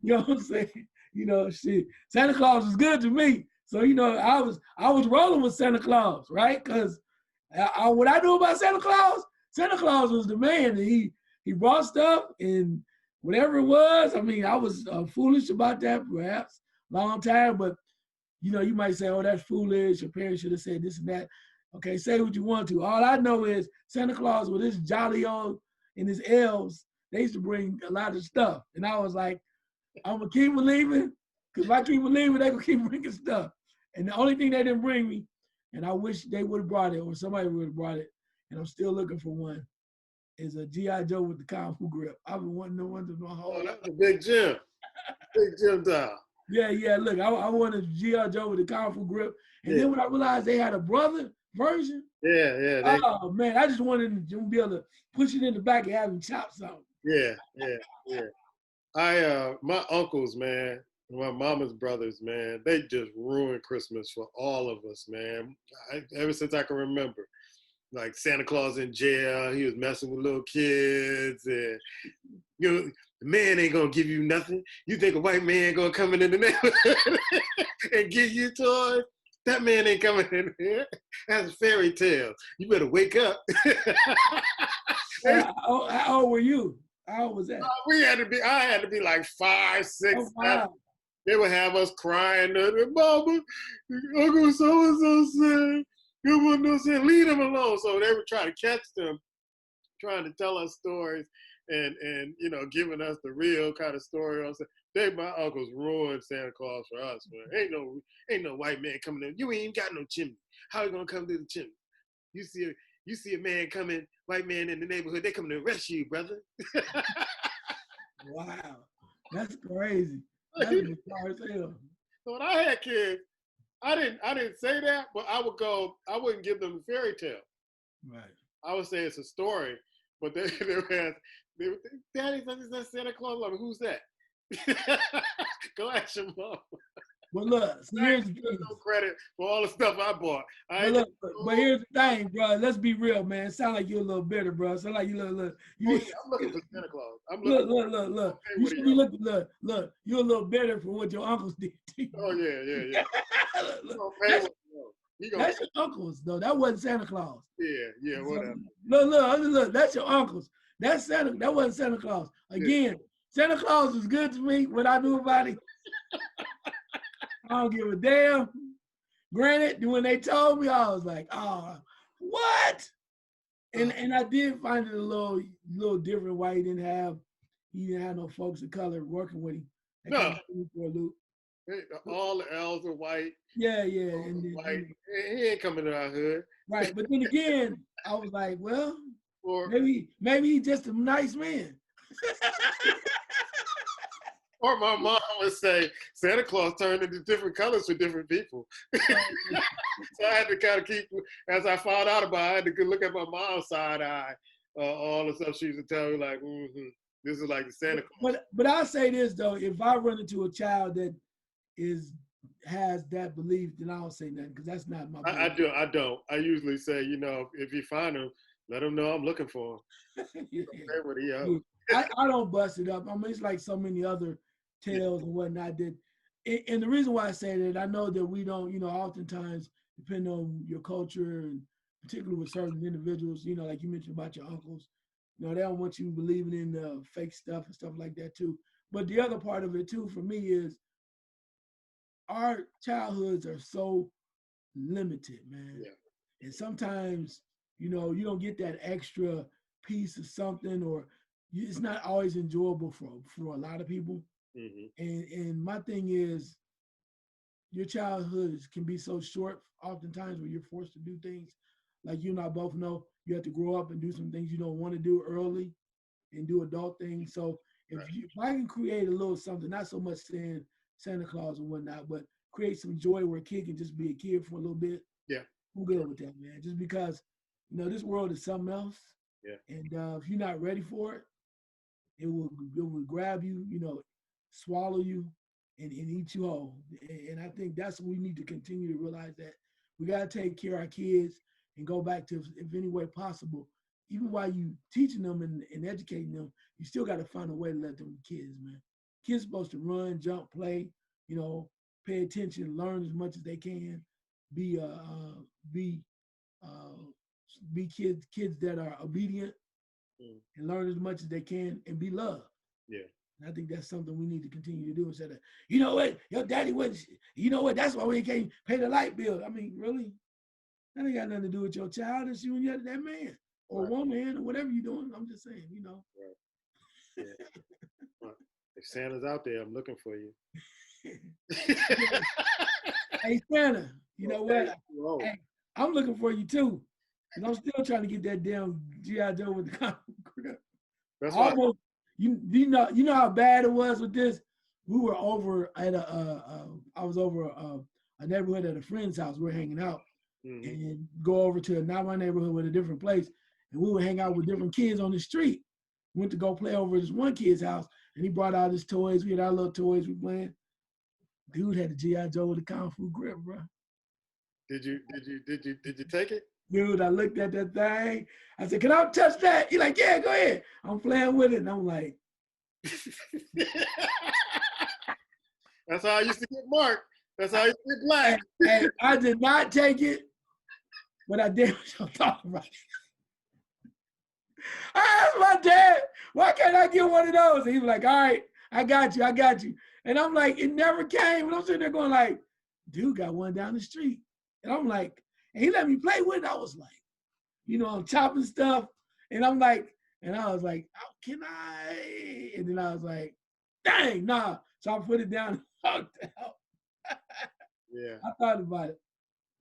know what I'm saying? Shit. Santa Claus was good to me. So I was rolling with Santa Claus, right? Because what I knew about Santa Claus was the man. And he brought stuff, and whatever it was. I mean, I was foolish about that perhaps long time, but you might say, "Oh, that's foolish. Your parents should have said this and that." Okay, say what you want to. All I know is Santa Claus with his jolly old and his elves. They used to bring a lot of stuff, and I was like, I'm gonna keep believing, because if I keep believing, they gonna keep bringing stuff. And the only thing they didn't bring me, and I wish they would have brought it, or somebody would have brought it, and I'm still looking for one, is a G.I. Joe with the Kung Fu grip. I've been wanting one to my whole Oh, life. that's a big Jim. Big Jim doll. Yeah. Look, I wanted a G.I. Joe with the Kung Fu grip. And then when I realized they had a brother version, oh man, I just wanted to be able to push it in the back and have him chop something. Yeah. My uncles, man, my mama's brothers, man, they just ruined Christmas for all of us, man. Ever since I can remember. Like Santa Claus in jail, he was messing with little kids, and the man ain't gonna give you nothing. You think a white man gonna come in the neighborhood and give you toys? That man ain't coming in here. That's a fairy tale. You better wake up. How old were you? How old was that? I had to be like 5, 6, Oh, wow. They would have us crying. Mama, Uncle so-and-so said, you wouldn't know, saying, leave them alone. So they would try to catch them, trying to tell us stories and giving us the real kind of story. My uncles ruined Santa Claus for us, man. Ain't no white man coming in. You ain't even got no chimney. How you gonna come through the chimney? You see a man coming, white man in the neighborhood, they coming to arrest you, brother. Wow. That's crazy. That's bizarre as hell. So when I had kids, I didn't say that, but I wouldn't give them a fairy tale. Right. I would say it's a story, but they would think, Daddy, that's Santa Claus. Like, who's that? Go ask your mom. But look, so here's the thing. No credit for all the stuff I bought. But here's the thing, bro. Let's be real, man. It sound like you're a little bitter, bro. It sound like you look. I'm looking for Santa Claus. Look. You should be looking. Look. You're a little bitter for what your uncles did. Oh yeah. That's your uncles, though. That wasn't Santa Claus. Yeah, whatever. Look. That's your uncles. That's Santa. That wasn't Santa Claus. Again, Santa Claus was good to me when I knew about it. I don't give a damn. Granted, when they told me, I was like, oh, what? And I did find it a little different why he didn't have no folks of color working with him. No. All the elves are white. Yeah. And white. He ain't coming to our hood. Right. But then again, I was like, well, maybe he's just a nice man. Or my mom would say, Santa Claus turned into different colors for different people. So I had to kind of keep, as I found out about it, I had to look at my mom's side eye, all the stuff she used to tell me, like, this is like the Santa Claus. But I'll say this, though, if I run into a child that has that belief, then I don't say nothing, because that's not my belief. I don't. I usually say, if you find him, let him know I'm looking for him. I don't bust it up. I mean, it's like so many other tales and whatnot that, and the reason why I say that, I know that we don't, oftentimes, depending on your culture, and particularly with certain individuals, like you mentioned about your uncles, they don't want you believing in fake stuff and stuff like that too. But the other part of it too, for me, is our childhoods are so limited, man. Yeah. And sometimes, you don't get that extra piece of something, or it's not always enjoyable for a lot of people. Mm-hmm. And my thing is, your childhood can be so short oftentimes, where you're forced to do things. Like you and I both know, you have to grow up and do some things you don't want to do early and do adult things. So if I can create a little something, not so much saying Santa Claus and whatnot, but create some joy where a kid can just be a kid for a little bit. Yeah. I'm good with that, man. Just because, this world is something else. Yeah. And if you're not ready for it, it will grab you, swallow you, and eat you whole. And I think that's what we need to continue to realize, that we got to take care of our kids and go back to, if any way possible, even while you teaching them and educating them, you still got to find a way to let them kids, man. Kids supposed to run, jump, play, pay attention, learn as much as they can, be be uh, be kids that are obedient and learn as much as they can and be loved. Yeah. And I think that's something we need to continue to do instead of, you know what, your daddy wouldn't, you know what, that's why we can't pay the light bill. I mean, really? That ain't got nothing to do with your child. It's you and that man or woman or whatever you're doing. I'm just saying, Right. Yeah. If Santa's out there, I'm looking for you. Hey, Santa, you know what? Hey, I'm looking for you too. And I'm still trying to get that damn G.I. Joe with the grip. That's almost, you know how bad it was with this? We were over at I was over a neighborhood at a friend's house. We were hanging out and go over to not my neighborhood, but a different place. And we would hang out with different kids on the street. Went to go play over at this one kid's house, and he brought out his toys. We had our little toys we playing. Dude had the G.I. Joe with the Kung Fu grip, bro. Did you take it? Dude, I looked at that thing. I said, "Can I touch that?" He's like, "Yeah, go ahead." I'm playing with it, and I'm like, "That's how I used to get Mark. That's how I used to get Black." And I did not take it, but I did what y'all talking about. I asked my dad, "Why can't I get one of those?" And he was like, "All right, I got you. And I'm like, it never came. And I'm sitting there going like, dude got one down the street. And I'm like, and he let me play with it. I was like, I'm chopping stuff. And I'm like, and I was like, oh, can I? And then I was like, dang, nah. So I put it down and walked out. Yeah. I thought about it.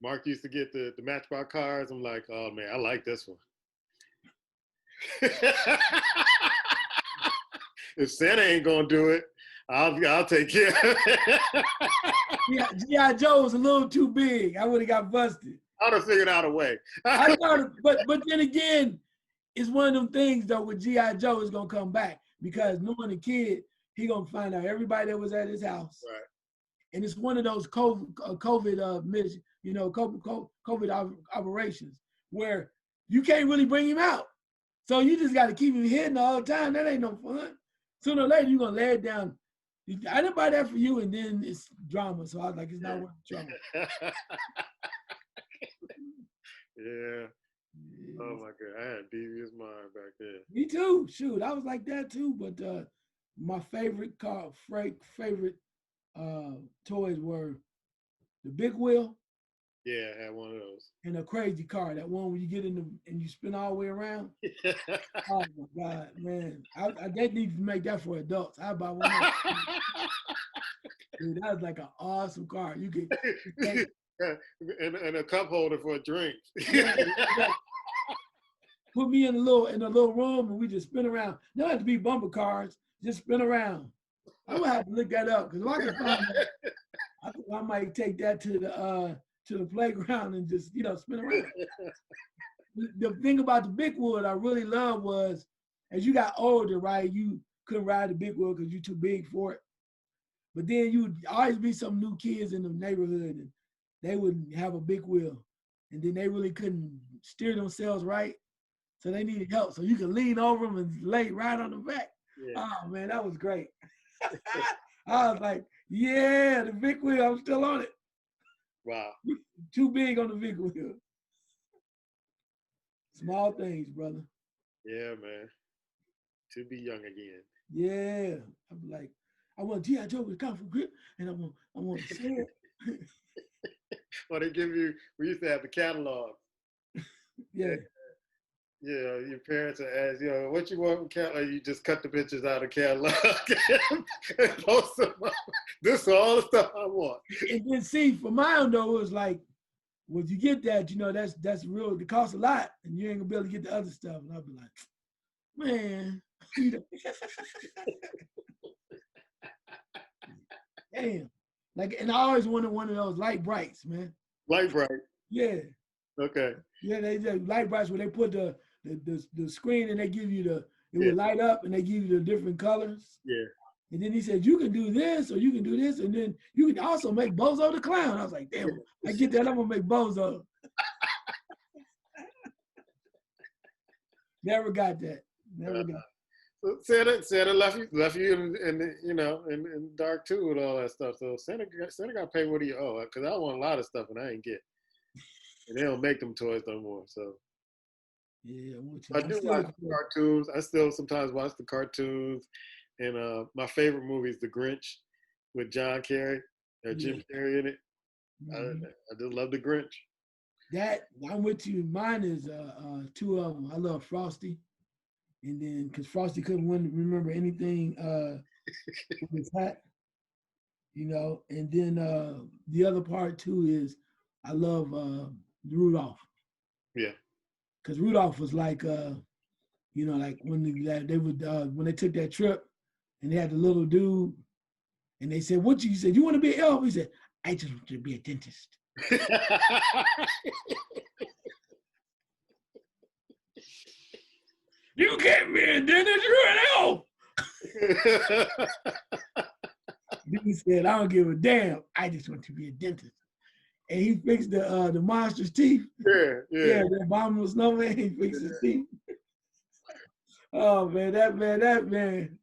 Mark used to get the Matchbox cars. I'm like, oh man, I like this one. If Santa ain't gonna do it, I'll take care of it. Yeah, G.I. Joe was a little too big. I would have got busted. I would have figured out a way. I thought, but then again, it's one of them things though with G.I. Joe is gonna come back because knowing the kid, he gonna find out everybody that was at his house. Right. And it's one of those COVID mission, COVID operations where you can't really bring him out. So you just got to keep him hidden all the time. That ain't no fun. Sooner or later, you're going to lay it down. I didn't buy that for you, and then it's drama. So I was like, it's not worth the trouble. Yeah. Oh, my God. I had devious mind back then. Me too. Shoot, I was like that too. But my favorite toys were the big wheel. Yeah, I had one of those. And a crazy car, that one where you get in and you spin all the way around. Oh my God, man! They need to make that for adults. I buy one. Dude, that was like an awesome car. You could and a cup holder for a drink. Yeah. Put me in a little room and we just spin around. They don't have to be bumper cars. Just spin around. I'm gonna have to look that up because if I can find that, I think I might take that to the playground and just spin around. The thing about the big wood I really loved was as you got older, right? You couldn't ride the big wood because you're too big for it. But then you'd always be some new kids in the neighborhood and they would have a big wheel, and then they really couldn't steer themselves right, so they needed help. So you could lean over them and lay right on the back. Yeah. Oh man, that was great. I was like, yeah, the big wheel, I'm still on it. Wow. Too big on the big wheel. Small things, brother. Yeah, man. To be young again. Yeah. I'm like, I want G.I. Joe with Kung Fu grip, and I want to say it. Well, we used to have the catalog. Yeah. Yeah, your parents would ask, what you want from catalog? You just cut the pictures out of catalog and post them up. This is all the stuff I want. And then see, for mine though, it was like, well, you get that, that's real. It costs a lot, and you ain't gonna be able to get the other stuff. And I'll be like, man, damn. Like, and I always wanted one of those light brights, man. Light bright. Yeah. Okay. Yeah, they light brights where they put the screen and they give you It would light up, and they give you the different colors. Yeah. And then he said, you can do this, or you can do this, and then you can also make Bozo the Clown. I was like, damn, I get that. I'm gonna make Bozo. Never got that. Never got that. Santa left you in dark too with all that stuff. So Santa got to pay what he owe, because I want a lot of stuff and I ain't get, and they don't make them toys no more. So yeah, I do watch the cartoons. I still sometimes watch the cartoons, and my favorite movie is The Grinch with John Carrey or Jim Carrey in it. Mm-hmm. I just love The Grinch. That I'm with you. Mine is two of them. I love Frosty. And then, because Frosty couldn't remember anything with his hat, and then the other part too is I love Rudolph. Yeah. Because Rudolph was like, like when they would when they took that trip and they had the little dude, and they said, "What you said? You want to be an elf?" He said, "I just want to be a dentist." You can't be a dentist, you're an elf. Then he said, I don't give a damn. I just want to be a dentist. And he fixed the monster's teeth. Yeah. The abominable snowman, he fixed his teeth. Oh man, that man.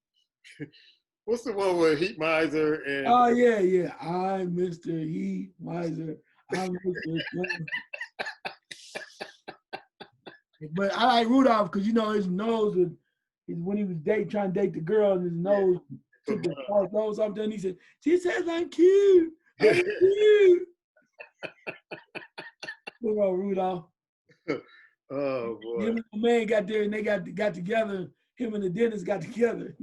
What's the one with Heat Miser and oh yeah. I'm Mr. Heat Miser. I'm Mr. But I like Rudolph because his nose was when he was trying to date the girl, and his nose took the nose off there, and he said, "She says I'm cute. I'm cute." Look at Rudolph. Oh boy. Him and the man got there, and they got together. Him and the dentist got together.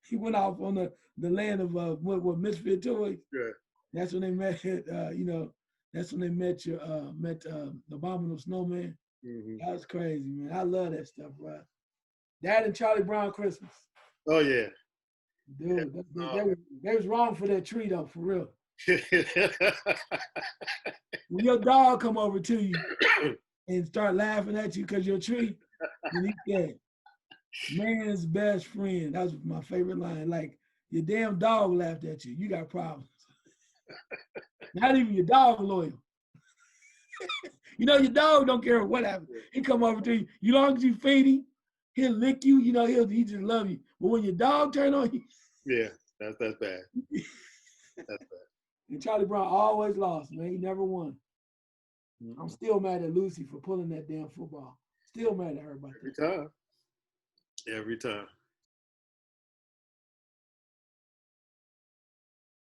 He went off on the land of what misfit toys. Yeah. That's when they met. That's when they met the abominable snowman. Mm-hmm. That was crazy, man. I love that stuff, bro. That and Charlie Brown Christmas. Oh yeah. Dude, they was wrong for that tree though, for real. When your dog come over to you and start laughing at you because your tree, and he said, "Man's best friend." That was my favorite line. Like, your damn dog laughed at you. You got problems. Not even your dog loyal. Your dog don't care what happens. He come over to you. You long as you feed him, he'll lick you. He just love you. But when your dog turn on you, yeah, that's bad. That's bad. And Charlie Brown always lost, man. He never won. Mm-hmm. I'm still mad at Lucy for pulling that damn football. Still mad at her about that. Every time.